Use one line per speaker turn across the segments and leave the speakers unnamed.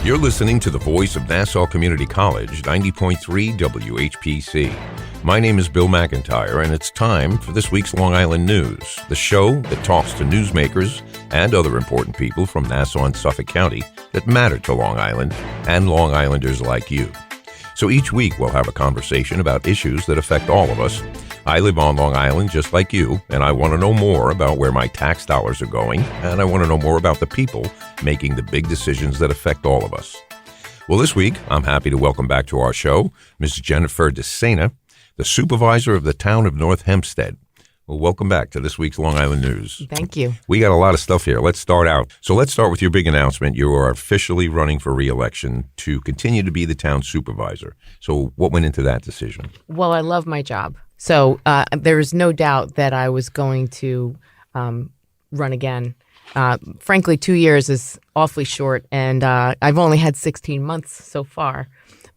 You're listening to the voice of Nassau Community College, 90.3 WHPC. My name is Bill McIntyre, and it's time for this week's Long Island News, the show that talks to newsmakers and other important people from Nassau and Suffolk County that matter to Long Island and Long Islanders like you. So each week we'll have a conversation about issues that affect all of us. I live on Long Island just like you, and I want to know more about where my tax dollars are going, and I want to know more about the people making the big decisions that affect all of us. Well, this week, I'm happy to welcome back to our show Ms. Jennifer DeSena, the supervisor of the town of North Hempstead. Well, welcome back to this week's Long Island News.
Thank you.
We got a lot of stuff here. Let's start out. So let's start with your big announcement. You are officially running for re-election to continue to be the town supervisor. So what went into that decision?
Well, I love my job. So there is no doubt that I was going to run again. Frankly, 2 years is awfully short, and I've only had 16 months so far.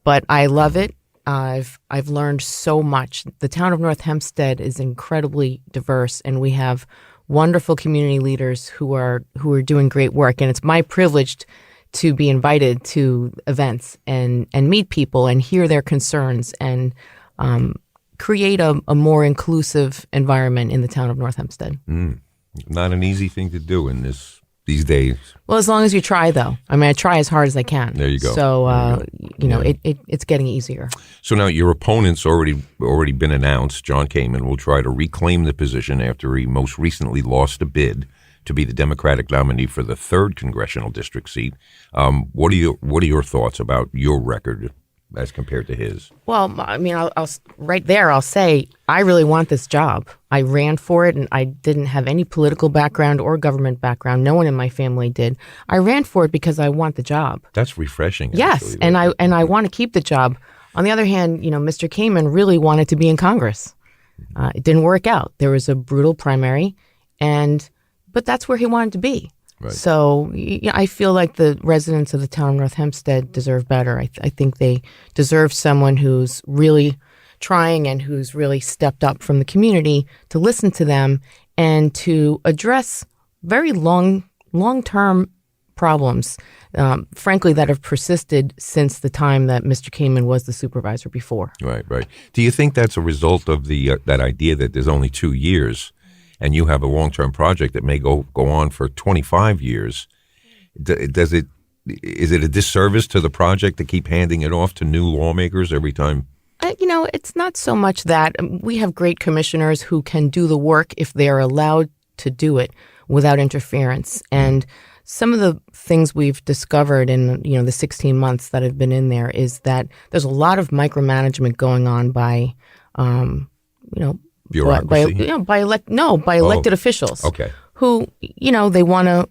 But I love it. I've learned so much. The town of North Hempstead is incredibly diverse, and we have wonderful community leaders who are doing great work. And it's my privilege to be invited to events and meet people and hear their concerns and create a more inclusive environment in the town of North Hempstead.
Not an easy thing to do in these days.
Well, as long as you try, though. I mean, I try as hard as I can.
There you go.
So, it's getting easier.
So now your opponent's already been announced. John Kamen will try to reclaim the position after he most recently lost a bid to be the Democratic nominee for the 3rd congressional district seat. What are your thoughts about your record as compared to his?
Well, I mean, I'll right there, I'll say I really want this job. I ran for it, and I didn't have any political background or government background. No one in my family did. I ran for it because I want the job.
That's refreshing.
Yes, and I want to keep the job. On the other hand, Mr. Kamen really wanted to be in Congress. It didn't work out. There was a brutal primary, but that's where he wanted to be. Right. So I feel like the residents of the town of North Hempstead deserve better. I think they deserve someone who's really trying and who's really stepped up from the community to listen to them and to address very long-term problems, frankly, that have persisted since the time that Mr. Kamen was the supervisor before.
Right. Do you think that's a result of that idea that there's only 2 years and you have a long-term project that may go on for 25 years, is it a disservice to the project to keep handing it off to new lawmakers every time?
It's not so much that. We have great commissioners who can do the work if they're allowed to do it without interference. And some of the things we've discovered in the 16 months that I've been in there is that there's a lot of micromanagement going on by
bureaucracy?
By elected officials.
Okay.
Who, they want to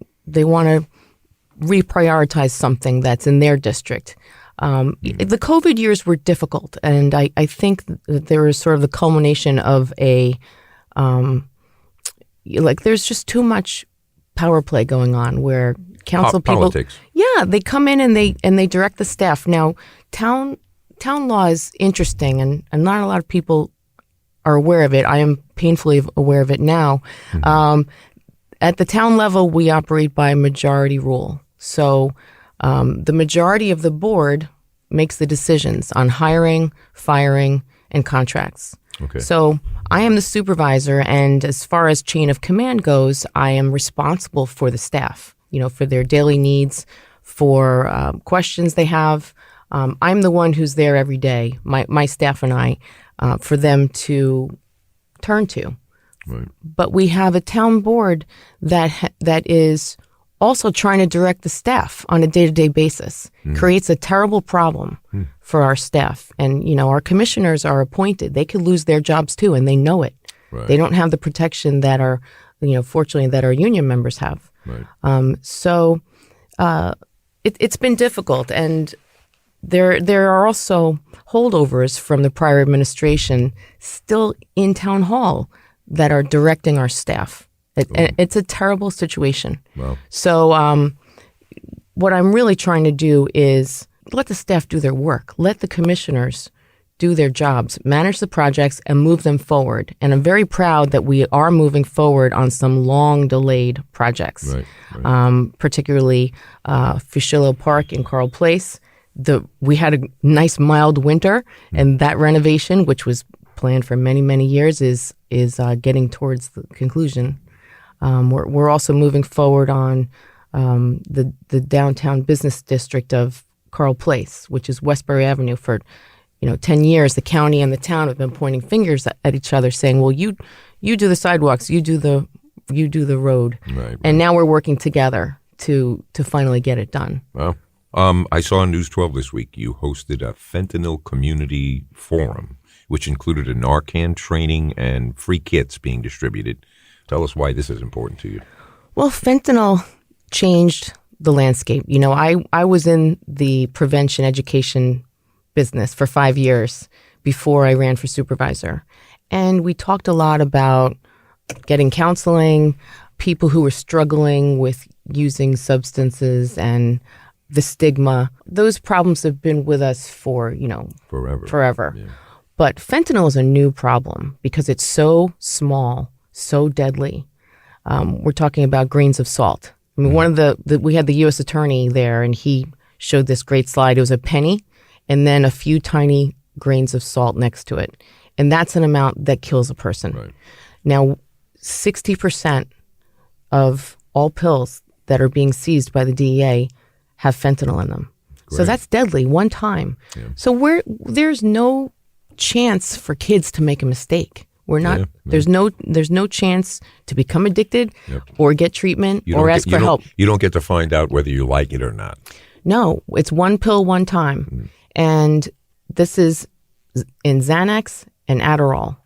reprioritize something that's in their district. The COVID years were difficult, and I think that there was sort of the culmination of there's just too much power play going on where council people.
Politics.
Yeah, they come in and they direct the staff. Now, town law is interesting, and not a lot of people are aware of it. I am painfully aware of it now. Mm-hmm. At the town level, we operate by majority rule. So the majority of the board makes the decisions on hiring, firing, and contracts.
Okay.
So I am the supervisor, and as far as chain of command goes, I am responsible for the staff, for their daily needs, for questions they have. I'm the one who's there every day, my staff and I, for them to turn to.
Right.
But we have a town board that is also trying to direct the staff on a day-to-day basis. Creates a terrible problem for our staff. And, our commissioners are appointed. They could lose their jobs too, and they know it.
Right.
They don't have the protection that fortunately, that our union members have.
Right.
So it's been difficult. And there are also holdovers from the prior administration still in town hall that are directing our staff. It's a terrible situation.
Wow.
So what I'm really trying to do is let the staff do their work. Let the commissioners do their jobs, manage the projects, and move them forward. And I'm very proud that we are moving forward on some long delayed projects, particularly Fushillo Park in Carl Place. We had a nice mild winter, and that renovation, which was planned for many, many years, is getting towards the conclusion. We're also moving forward on the downtown business district of Carl Place, which is Westbury Avenue. For 10 years, the county and the town have been pointing fingers at each other, saying, "Well, you do the sidewalks, you do the road," and now we're working together to finally get it done.
Well, I saw on News 12 this week you hosted a fentanyl community forum, which included a Narcan training and free kits being distributed. Tell us why this is important to you.
Well, fentanyl changed the landscape. I was in the prevention education business for 5 years before I ran for supervisor. And we talked a lot about getting counseling, people who were struggling with using substances, and the stigma. Those problems have been with us for, forever. Yeah. But fentanyl is a new problem because it's so small, so deadly. We're talking about grains of salt. I mean, one of we had the U.S. attorney there, and he showed this great slide. It was a penny and then a few tiny grains of salt next to it. And that's an amount that kills a person. Right. Now, 60% of all pills that are being seized by the DEA have fentanyl in them. Great. So that's deadly one time. Yeah. So there's no chance for kids to make a mistake. We're not. Yeah, there's no chance to become addicted or get treatment or ask for help.
You don't get to find out whether you like it or not.
No, it's one pill, one time, and this is in Xanax and Adderall,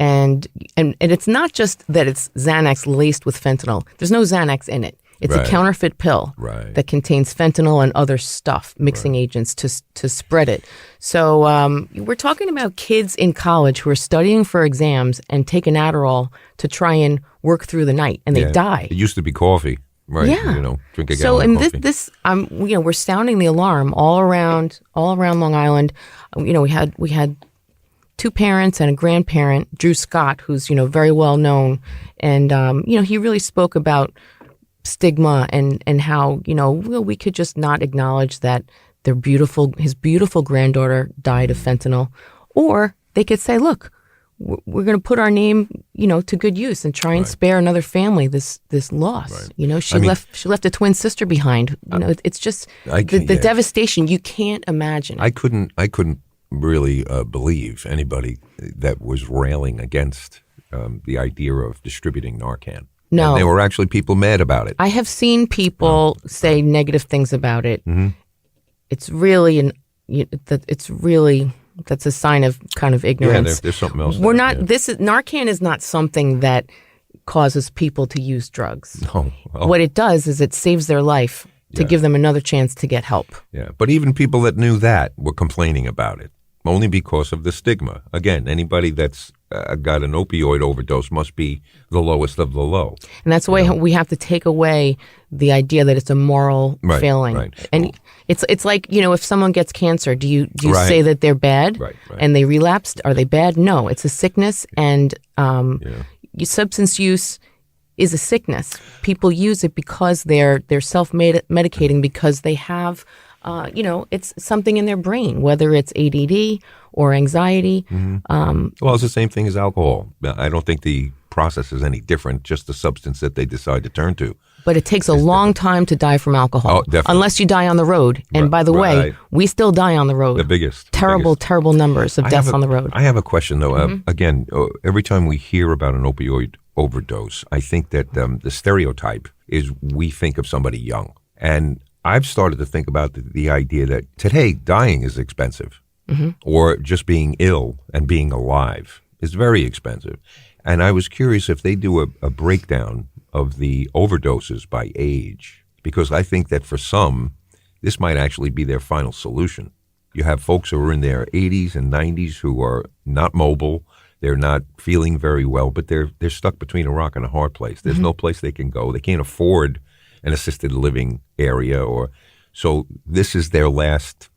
and it's not just that it's Xanax laced with fentanyl. There's no Xanax in it. It's a counterfeit pill that contains fentanyl and other stuff, mixing agents to spread it. So we're talking about kids in college who are studying for exams and take an Adderall to try and work through the night, and they die.
It used to be coffee, right?
Yeah.
Drink a gallon of coffee.
This we're sounding the alarm all around Long Island. We had two parents and a grandparent, Drew Scott, who's very well known, and he really spoke about stigma and how we could just not acknowledge that his beautiful granddaughter died of fentanyl, or they could say, look, we're going to put our name to good use and try and spare another family this loss. She left a twin sister behind. It's just the devastation. You can't imagine.
I couldn't really believe anybody that was railing against the idea of distributing Narcan.
No.
And there were actually people mad about it.
I have seen people say negative things about it. Mm-hmm. It's really that's a sign of kind of ignorance.
Yeah, there's something else.
Narcan is not something that causes people to use drugs.
No. Oh.
What it does is it saves their life to give them another chance to get help.
Yeah, but even people that knew that were complaining about it, only because of the stigma. Again, anybody that's got an opioid overdose must be the lowest of the low.
And that's why we have to take away the idea that it's a moral failing. Right. And it's like, if someone gets cancer, do you say that they're bad and they relapsed? Are they bad? No, it's a sickness, and substance use is a sickness. People use it because they're self-medicating because they have it's something in their brain, whether it's ADD or anxiety.
Mm-hmm. Well, it's the same thing as alcohol. I don't think the process is any different, just the substance that they decide to turn to.
But it takes a long time to die from alcohol.
Oh, definitely.
Unless you die on the road. And by the way, we still die on the road.
The biggest.
Terrible numbers of deaths on the road.
I have a question, though. Again, every time we hear about an opioid overdose, I think that the stereotype is we think of somebody young. And I've started to think about the idea that today dying is expensive, or just being ill and being alive is very expensive. And I was curious if they do a breakdown of the overdoses by age, because I think that for some, this might actually be their final solution. You have folks who are in their 80s and 90s who are not mobile. They're not feeling very well, but they're stuck between a rock and a hard place. There's no place they can go. They can't afford an assisted living area, so this is their last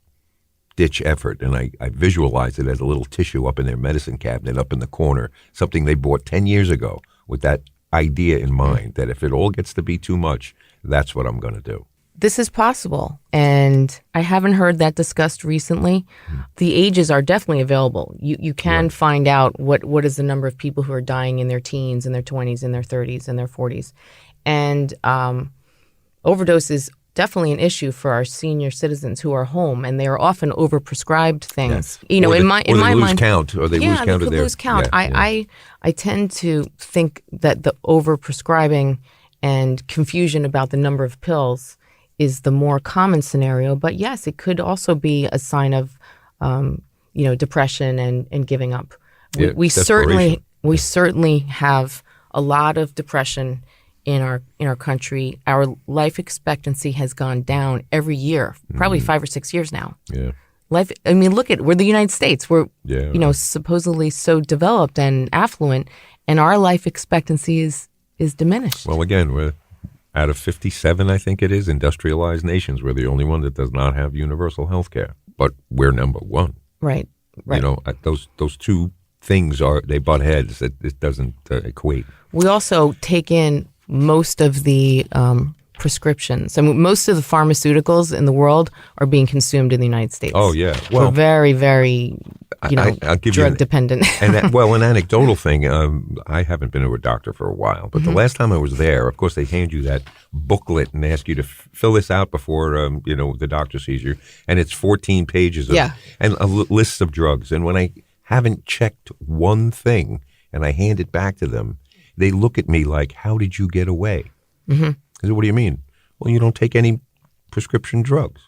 ditch effort, and I visualize it as a little tissue up in their medicine cabinet up in the corner, something they bought 10 years ago with that idea in mind, that if it all gets to be too much, that's what I'm going to do.
This is possible, and I haven't heard that discussed recently. The ages are definitely available. You can find out what is the number of people who are dying in their teens, in their 20s, in their 30s, in their 40s. And overdose is definitely an issue for our senior citizens who are home, and they are often overprescribed things.
Yes.
In my mind,
lose count, or they lose count of
they could
their
lose count.
Yeah,
I tend to think that the overprescribing and confusion about the number of pills is the more common scenario. But yes, it could also be a sign of, depression and giving up. We certainly have a lot of depression in our country. Our life expectancy has gone down every year, probably 5 or 6 years now.
Yeah.
We're the United States. We're supposedly so developed and affluent, and our life expectancy is diminished.
Well, again, we're out of 57, I think it is, industrialized nations. We're the only one that does not have universal health care, but we're number one.
Right.
Those two things they butt heads. It doesn't equate.
We also take in most of the prescriptions. I mean, most of the pharmaceuticals in the world are being consumed in the United States.
Oh, yeah.
Well, we're very, very,
I'll give
drug
you
dependent.
An anecdotal thing. I haven't been to a doctor for a while, but the last time I was there, of course, they hand you that booklet and ask you to fill this out before, the doctor sees you. And it's 14 pages and a list of drugs. And when I haven't checked one thing and I hand it back to them, they look at me like, how did you get away? I said, what do you mean? Well, you don't take any prescription drugs.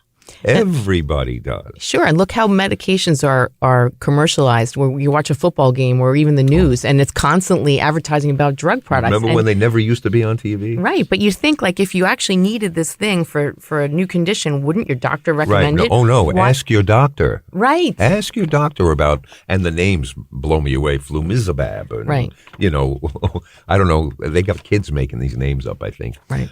Everybody does.
Sure, and look how medications are commercialized, where you watch a football game or even the news, and it's constantly advertising about drug products.
Remember when they never used to be on TV?
Right, but you think, like, if you actually needed this thing for a new condition, wouldn't your doctor recommend it?
Oh, no, ask your doctor.
Right.
Ask your doctor about, and the names blow me away, flumizumab. And,
right.
I don't know, they got kids making these names up, I think.
Right.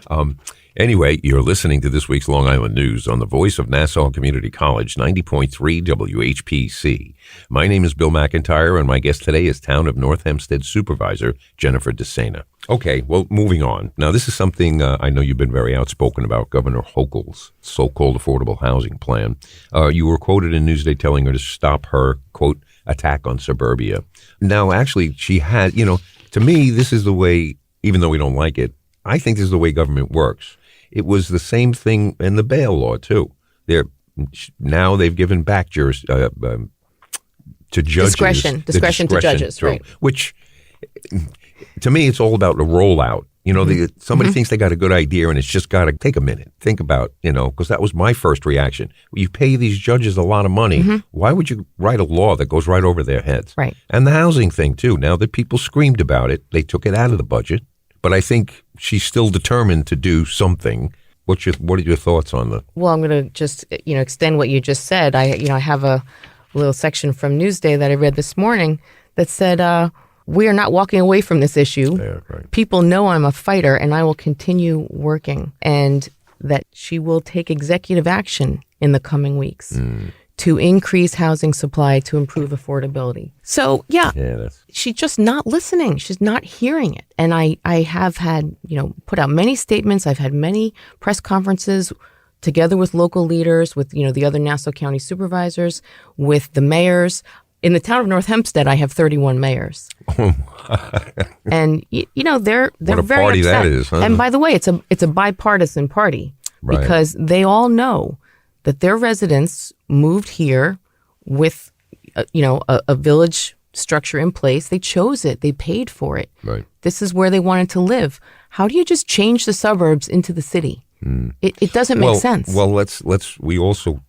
Anyway, you're listening to this week's Long Island News on the voice of Nassau Community College, 90.3 WHPC. My name is Bill McIntyre, and my guest today is Town of North Hempstead Supervisor Jennifer DeSena. Okay, well, moving on. Now, this is something I know you've been very outspoken about, Governor Hochul's so-called affordable housing plan. You were quoted in Newsday telling her to stop her, quote, attack on suburbia. Now, actually, she had, to me, this is the way, even though we don't like it, I think this is the way government works. It was the same thing in the bail law, too. Now they've given back to judges.
Discretion to judges, right.
Which, to me, it's all about the rollout. Somebody thinks they got a good idea, and it's just got to take a minute. Think about, because that was my first reaction. You pay these judges a lot of money. Why would you write a law that goes right over their heads?
Right.
And the housing thing, too. Now that people screamed about it, they took it out of the budget. But I think she's still determined to do something. What are your thoughts on that?
Well, I'm going to just extend what you just said. I have a little section from Newsday that I read this morning that said we are not walking away from this issue.
Yeah, right.
People know I'm a fighter, and I will continue working, and that she will take executive action in the coming weeks. To increase housing supply to improve affordability. So, she's just not listening. She's not hearing it. And I have had, put out many statements. I've had many press conferences together with local leaders, with, the other Nassau County supervisors, with the mayors. In the town of North Hempstead, I have 31 mayors. And, they're
what a
very
party
upset.
that is, huh?
And by the way, it's a bipartisan party.
Right.
Because they all know that their residents moved here with, a village structure in place. They chose it. They paid for it.
Right.
This is where they wanted to live. How do you just change the suburbs into the city? It doesn't make sense.
Well, we also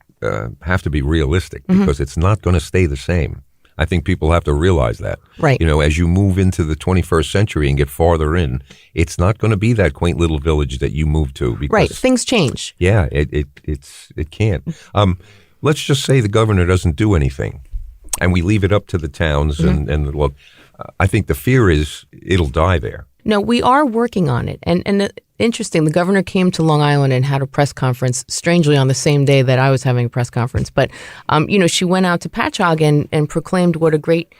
have to be realistic because it's not going to stay the same. I think people have to realize that.
Right.
As you move into the 21st century and get farther in, it's not going to be that quaint little village that you moved to. Because,
right. Things change.
Yeah, it can't. Let's just say the governor doesn't do anything, and we leave it up to the towns. And look, I think the fear is it'll die there.
No, we are working on it. And interesting, the governor came to Long Island and had a press conference, strangely on the same day that I was having a press conference. But, she went out to Patchogue and proclaimed what a great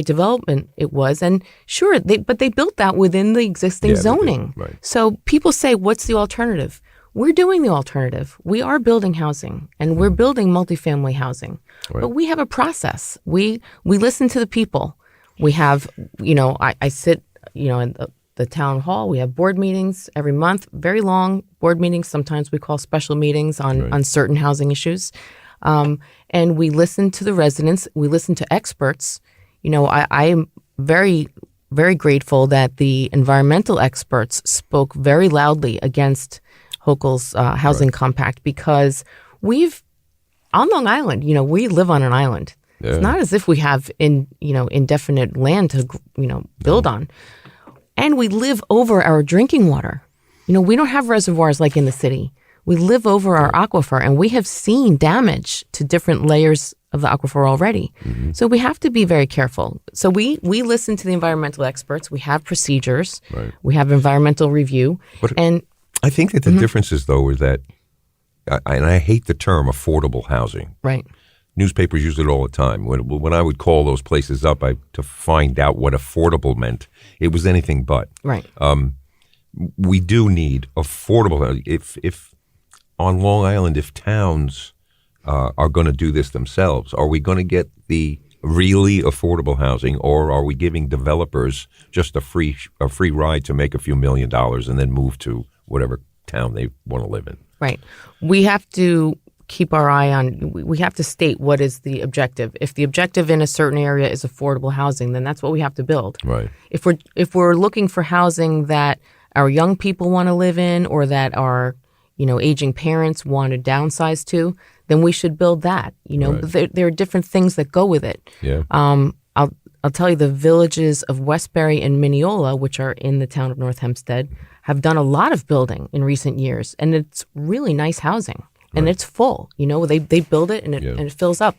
development it was. And sure, they built that within the existing zoning.
Right.
So people say, what's the alternative? We're doing the alternative. We are building housing, and we're building multifamily housing.
Right.
But we have a process. We listen to the people. We have, I sit, in the town hall. We have board meetings every month, very long board meetings. Sometimes we call special meetings on certain housing issues. And we listen to the residents. We listen to experts. I am very, very grateful that the environmental experts spoke very loudly against Hochul's housing compact, because on Long Island, we live on an island. Yeah. It's not as if we have indefinite land to, build on. And we live over our drinking water. We don't have reservoirs like in the city. We live over our aquifer, and we have seen damage to different layers of the aquifer already. Mm-hmm. So we have to be very careful. So we listen to the environmental experts. We have procedures. Right. We have environmental review. And
I think that the difference is, though, is that, and I hate the term affordable housing.
Right.
Newspapers use it all the time. When I would call those places up to find out what affordable meant, it was anything but.
Right.
We do need affordable housing. If on Long Island, if towns are going to do this themselves, are we going to get the really affordable housing, or are we giving developers just a free ride to make a few $1 million and then move to whatever town they want to live in?
Right. We have to keep our eye on, we have to state what is the objective. If the objective in a certain area is affordable housing, then that's what we have to build.
Right.
If we're looking for housing that our young people want to live in, or that our aging parents want to downsize to, then we should build that. Right. There are different things that go with it.
Yeah.
I'll tell you, the villages of Westbury and Mineola, which are in the town of North Hempstead, have done a lot of building in recent years, and it's really nice housing, and it's full. They build it and it fills up.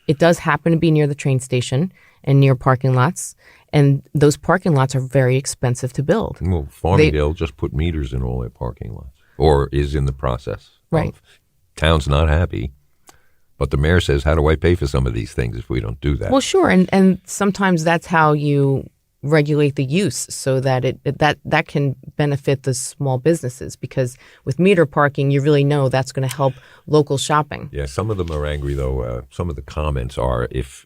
It does happen to be near the train station and near parking lots, and those parking lots are very expensive to build.
Well, Farmingdale just put meters in all their parking lots, or is in the process.
Right.
Town's not happy. But the mayor says, how do I pay for some of these things if we don't do that?
Well, sure. And sometimes that's how you regulate the use, so that that can benefit the small businesses, because with meter parking, you really know that's going to help local shopping.
Yeah, some of them are angry, though. Some of the comments are, if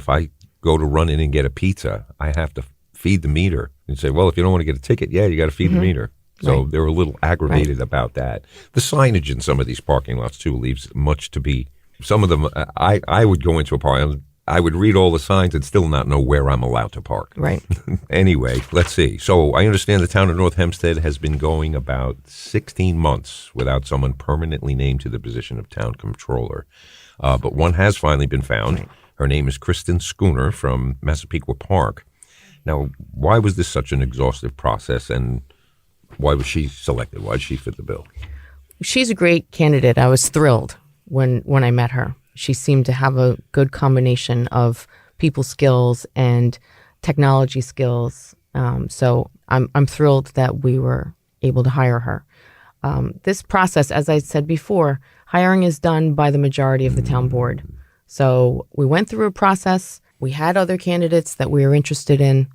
I go to run in and get a pizza, I have to feed the meter. And say, well, if you don't want to get a ticket, you got to feed the meter. So they're a little aggravated about that. The signage in some of these parking lots, too, leaves much to be. Some of them, I would go into a park, I would read all the signs and still not know where I'm allowed to park.
Right.
Anyway, let's see. So I understand the town of North Hempstead has been going about 16 months without someone permanently named to the position of town controller. But one has finally been found. Right. Her name is Kristen Schooner from Massapequa Park. Now, why was this such an exhaustive process, and why was she selected? Why did she fit the bill?
She's a great candidate. I was thrilled when I met her. She seemed to have a good combination of people skills and technology skills. So I'm thrilled that we were able to hire her. This process, as I said before, hiring is done by the majority of the town board. So we went through a process. We had other candidates that we were interested in,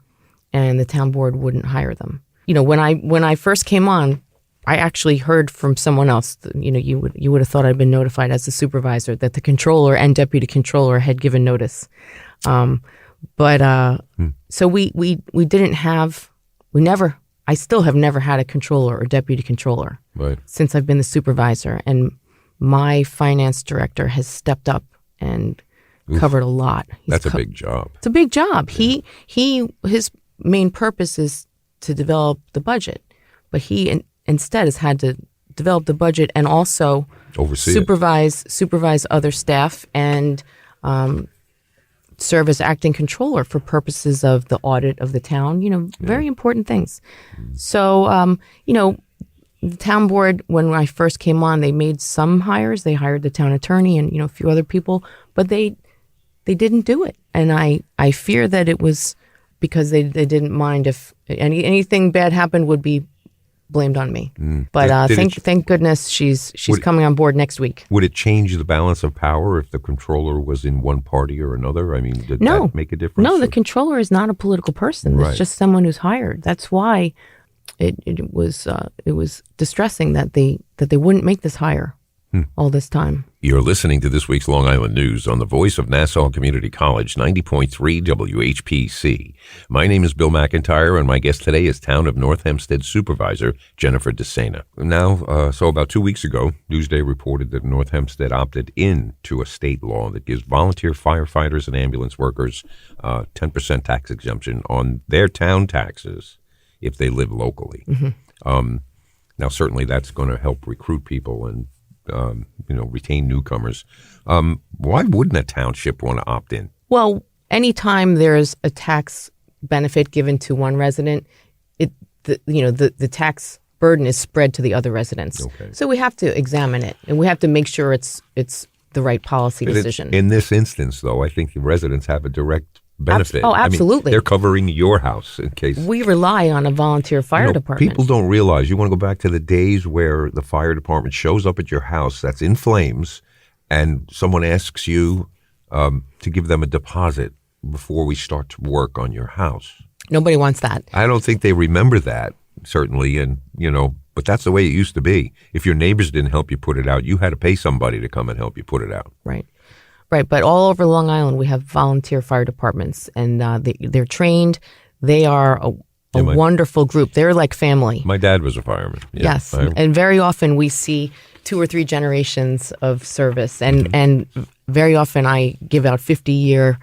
and the town board wouldn't hire them. When I first came on, I actually heard from someone else. You would have thought I'd been notified as the supervisor that the controller and deputy controller had given notice. So we didn't have. I still have never had a controller or deputy controller since I've been the supervisor, and my finance director has stepped up and covered a lot.
That's a big job.
It's a big job. Yeah. His main purpose is to develop the budget, but he instead has had to develop the budget and also supervise other staff and serve as acting controller for purposes of the audit of the town. Very important things. So, the town board, when I first came on, they made some hires. They hired the town attorney and a few other people, but they didn't do it. And I fear that it was because they didn't mind if anything bad happened would be blamed on me. But thank goodness she's coming on board next week.
Would it change the balance of power if the controller was in one party or another? I mean, did that make a difference?
No, the controller is not a political person. It's just someone who's hired. That's why it was distressing that they wouldn't make this hire all this time.
You're listening to this week's Long Island News on the voice of Nassau Community College, 90.3 WHPC. My name is Bill McIntyre, and my guest today is Town of North Hempstead Supervisor Jennifer DeSena. Now, so about 2 weeks ago, Newsday reported that North Hempstead opted in to a state law that gives volunteer firefighters and ambulance workers 10% tax exemption on their town taxes if they live locally. Now, certainly that's going to help recruit people and retain newcomers. Why wouldn't a township want to opt in?
Well, anytime there's a tax benefit given to one resident, the tax burden is spread to the other residents.
Okay.
So we have to examine it, and we have to make sure it's the right policy decision.
In this instance, though, I think the residents have a direct benefit.
Absolutely.
I mean, they're covering your house in case.
We rely on a volunteer fire department.
People don't realize, you want to go back to the days where the fire department shows up at your house that's in flames and someone asks you to give them a deposit before we start to work on your house.
Nobody wants that.
I don't think they remember that, certainly, and but that's the way it used to be. If your neighbors didn't help you put it out, you had to pay somebody to come and help you put it out.
Right. But all over Long Island, we have volunteer fire departments, and they're trained. They are a wonderful group. They're like family.
My dad was a fireman. Yeah,
yes, and very often we see 2 or 3 generations of service, and very often I give out 50-year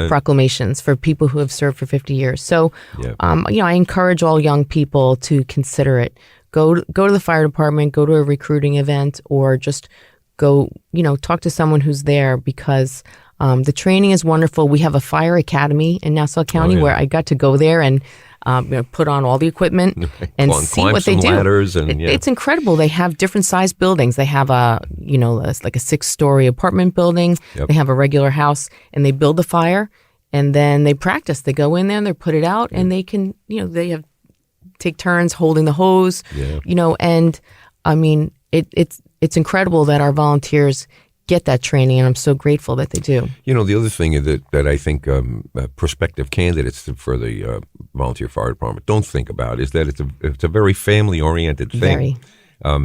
proclamations for people who have served for 50 years. So, I encourage all young people to consider it. Go to the fire department, go to a recruiting event, or just go, talk to someone who's there, because the training is wonderful. We have a fire academy in Nassau County where I got to go there and put on all the equipment and see what they do.
Ladders and,
It's incredible. They have different sized buildings. They have like a 6-story apartment building. Yep. They have a regular house, and they build the fire, and then they practice. They go in there and they put it out, and they can, they take turns holding the hose, and I mean, it's incredible that our volunteers get that training, and I'm so grateful that they do.
The other thing that I think prospective candidates for the volunteer fire department don't think about is that it's a very family-oriented thing. Very.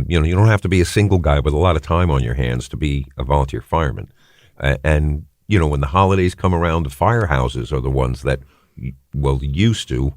You don't have to be a single guy with a lot of time on your hands to be a volunteer fireman. And when the holidays come around, the firehouses are the ones that, used to,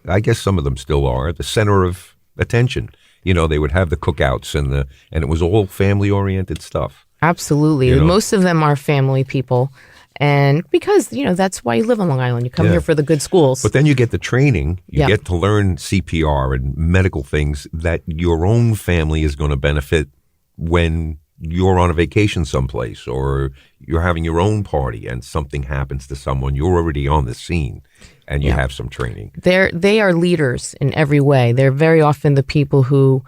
I guess some of them still are, the center of attention. They would have the cookouts and it was all family-oriented stuff.
Absolutely. Most of them are family people. And because, that's why you live on Long Island. You come here for the good schools.
But then you get the training. You get to learn CPR and medical things that your own family is going to benefit when you're on a vacation someplace or you're having your own party and something happens to someone. You're already on the scene and you have some training. They
are leaders in every way. They're very often the people who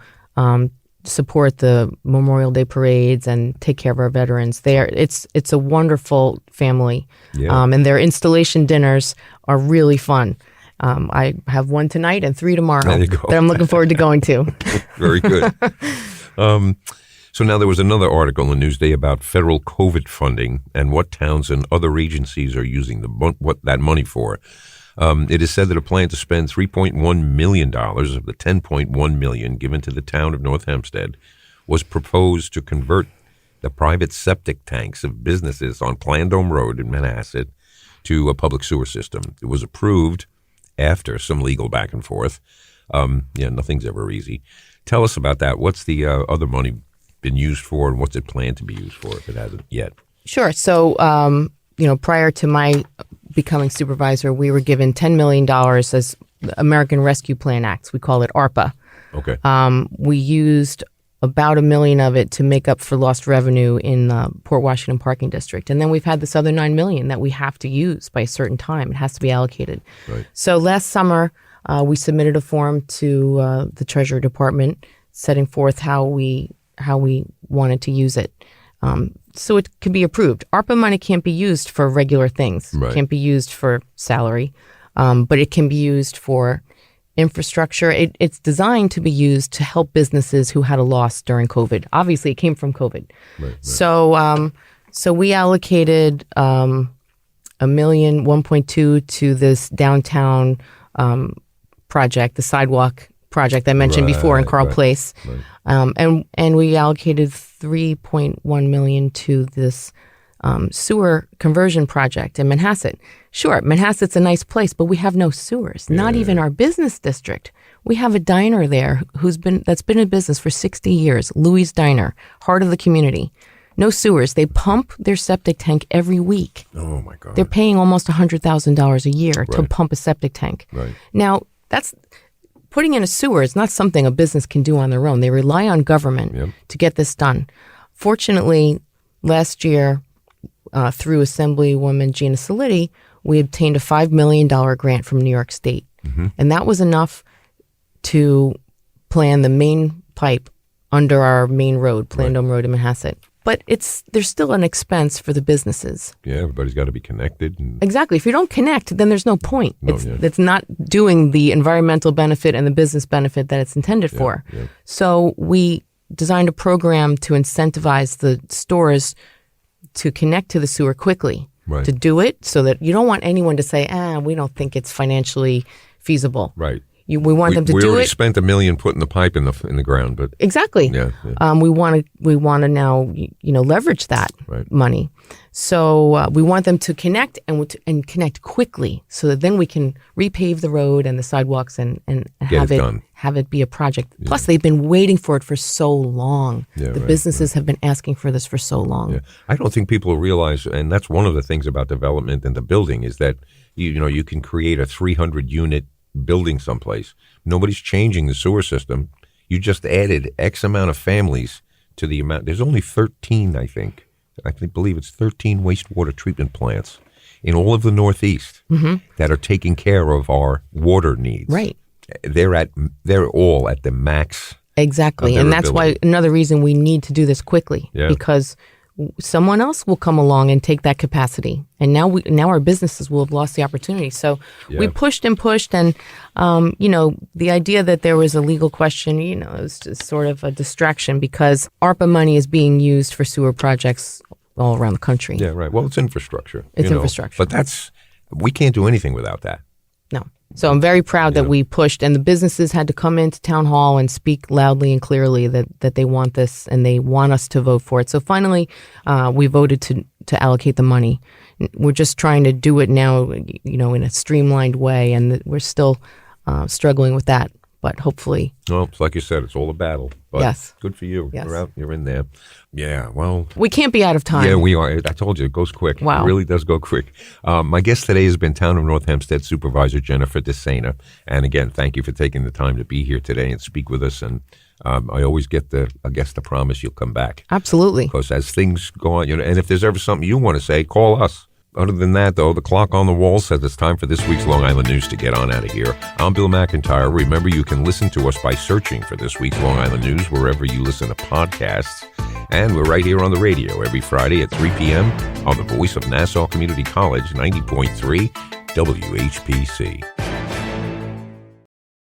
support the Memorial Day parades and take care of our veterans. It's a wonderful family, and their installation dinners are really fun. I have one tonight and 3 tomorrow that I'm looking forward to going to.
Very good. So now there was another article in Newsday about federal COVID funding and what towns and other agencies are using that money for. It is said that a plan to spend $3.1 million of the $10.1 million given to the town of North Hempstead was proposed to convert the private septic tanks of businesses on Clandome Road in Manhasset to a public sewer system. It was approved after some legal back and forth. Nothing's ever easy. Tell us about that. What's the other money been used for, and what's it planned to be used for if it hasn't yet?
Sure. So, prior to my becoming supervisor, we were given $10 million as the American Rescue Plan Act. We call it ARPA.
Okay.
We used about $1 million of it to make up for lost revenue in the Port Washington Parking District. And then we've had this other $9 million that we have to use by a certain time. It has to be allocated. Right. So last summer, we submitted a form to the Treasury Department setting forth how we wanted to use it. So it can be approved. ARPA money can't be used for regular things. Right. It can't be used for salary. but it can be used for infrastructure. It's designed to be used to help businesses who had a loss during COVID. Obviously, it came from COVID.
Right.
So we allocated $1.2 million to this downtown project, the sidewalk project I mentioned before in Carl Place.
Right.
And we allocated $3.1 million to this sewer conversion project in Manhasset. Sure, Manhasset's a nice place, but we have no sewers. Not even our business district. We have a diner there that's been in business for 60 years. Louis' Diner, heart of the community. No sewers. They pump their septic tank every week.
Oh my God.
They're paying almost $100,000 a year to pump a septic tank.
Right.
Now, that's putting in a sewer is not something a business can do on their own. They rely on government to get this done. Fortunately, last year, through Assemblywoman Gina Solitti, we obtained a $5 million grant from New York State. Mm-hmm. And that was enough to plan the main pipe under our main road, Plandome Road in Manhasset. But there's still an expense for the businesses.
Yeah, everybody's got to be connected.
Exactly. If you don't connect, then there's no point. It's not doing the environmental benefit and the business benefit that it's intended for. Yeah. So we designed a program to incentivize the stores to connect to the sewer quickly, to do it so that you don't want anyone to say, we don't think it's financially feasible.
Right.
We want them to do it.
We already spent $1 million putting the pipe in the ground, but
exactly.
Yeah.
We want to now leverage that money. So we want them to connect and connect quickly, so that then we can repave the road and the sidewalks and have it be a project. Yeah. Plus, they've been waiting for it for so long. Yeah, the businesses have been asking for this for so long.
Yeah. I don't think people realize, and that's one of the things about development and the building, is that you can create a 300-unit building someplace. Nobody's changing the sewer system. You just added X amount of families to the amount. There's only 13, I think. I believe it's 13 wastewater treatment plants in all of the Northeast that are taking care of our water needs.
Right.
They're all at the max.
Exactly. And that's why another reason we need to do this quickly, because someone else will come along and take that capacity. And now our businesses will have lost the opportunity. So we pushed and pushed. And, the idea that there was a legal question, it was just sort of a distraction, because ARPA money is being used for sewer projects all around the country.
Yeah, right. Well, it's infrastructure.
It's infrastructure.
But we can't do anything without that.
No. So I'm very proud that we pushed, and the businesses had to come into town hall and speak loudly and clearly that they want this and they want us to vote for it. So finally, we voted to allocate the money. We're just trying to do it now, in a streamlined way, and we're still struggling with that. But hopefully,
well, it's like you said, it's all a battle. But
yes,
good for you.
Yes.
You're in there. Yeah. Well,
we can't be out of time.
Yeah, we are. I told you, it goes quick.
Wow,
it really does go quick. My guest today has been Town of North Hempstead Supervisor Jennifer DeSena. And again, thank you for taking the time to be here today and speak with us. And I always get the promise you'll come back.
Absolutely.
Because as things go on, and if there's ever something you want to say, call us. Other than that, though, the clock on the wall says it's time for this week's Long Island News to get on out of here. I'm Bill McIntyre. Remember, you can listen to us by searching for this week's Long Island News wherever you listen to podcasts. And we're right here on the radio every Friday at 3 p.m. on the voice of Nassau Community College, 90.3 WHPC.